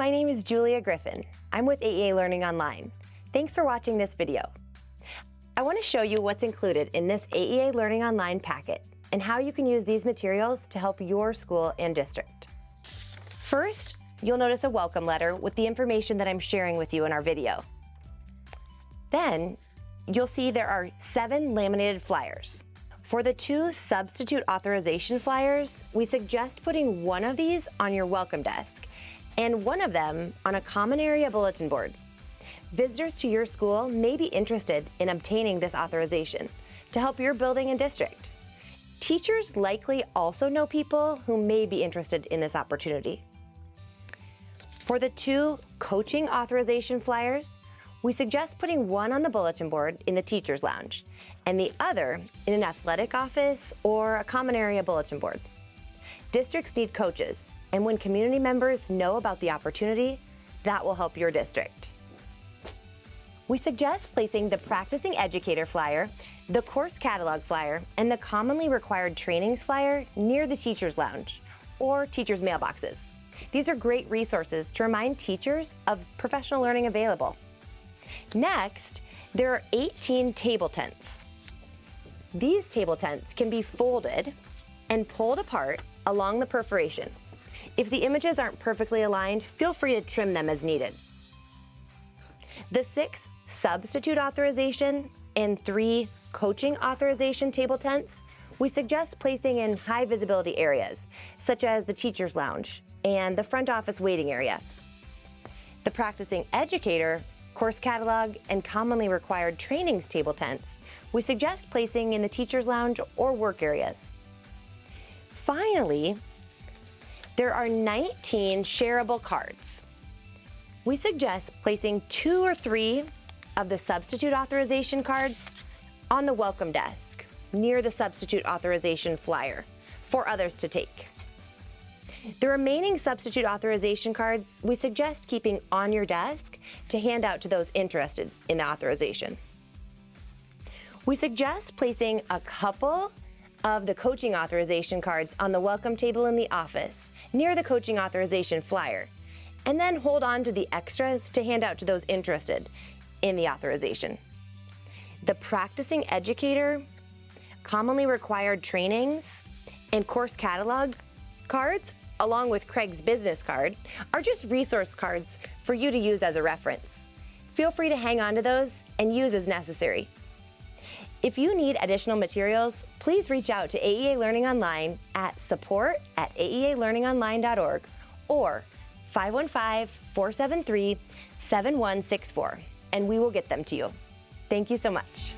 my name is Julia Griffin. I'm with AEA Learning Online. Thanks for watching this video. I want to show you what's included in this AEA Learning Online packet and how you can use these materials to help your school and district. First, you'll notice a welcome letter with the information that I'm sharing with you in our video. Then, you'll see there are 7 laminated flyers. For the 2 substitute authorization flyers, we suggest putting one of these on your welcome desk and one of them on a common area bulletin board. Visitors to your school may be interested in obtaining this authorization to help your building and district. Teachers likely also know people who may be interested in this opportunity. For the 2 coaching authorization flyers, we suggest putting one on the bulletin board in the teacher's lounge and the other in an athletic office or a common area bulletin board. Districts need coaches, and when community members know about the opportunity, that will help your district. We suggest placing the practicing educator flyer, the course catalog flyer, and the commonly required trainings flyer near the teacher's lounge or teachers' mailboxes. These are great resources to remind teachers of professional learning available. Next, there are 18 table tents. These table tents can be folded and pulled apart along the perforation. If the images aren't perfectly aligned, feel free to trim them as needed. The 6 substitute authorization and 3 coaching authorization table tents we suggest placing in high visibility areas, such as the teacher's lounge and the front office waiting area. The practicing educator, course catalog, and commonly required trainings table tents we suggest placing in the teacher's lounge or work areas. Finally, there are 19 shareable cards. We suggest placing 2 or 3 of the substitute authorization cards on the welcome desk near the substitute authorization flyer for others to take. The remaining substitute authorization cards we suggest keeping on your desk to hand out to those interested in the authorization. We suggest placing a couple of the coaching authorization cards on the welcome table in the office near the coaching authorization flyer, and then hold on to the extras to hand out to those interested in the authorization. The practicing educator, commonly required trainings, and course catalog cards, along with Craig's business card, are just resource cards for you to use as a reference. Feel free to hang on to those and use as necessary. If you need additional materials, please reach out to AEA Learning Online at support@aealearningonline.org or 515-473-7164, and we will get them to you. Thank you so much.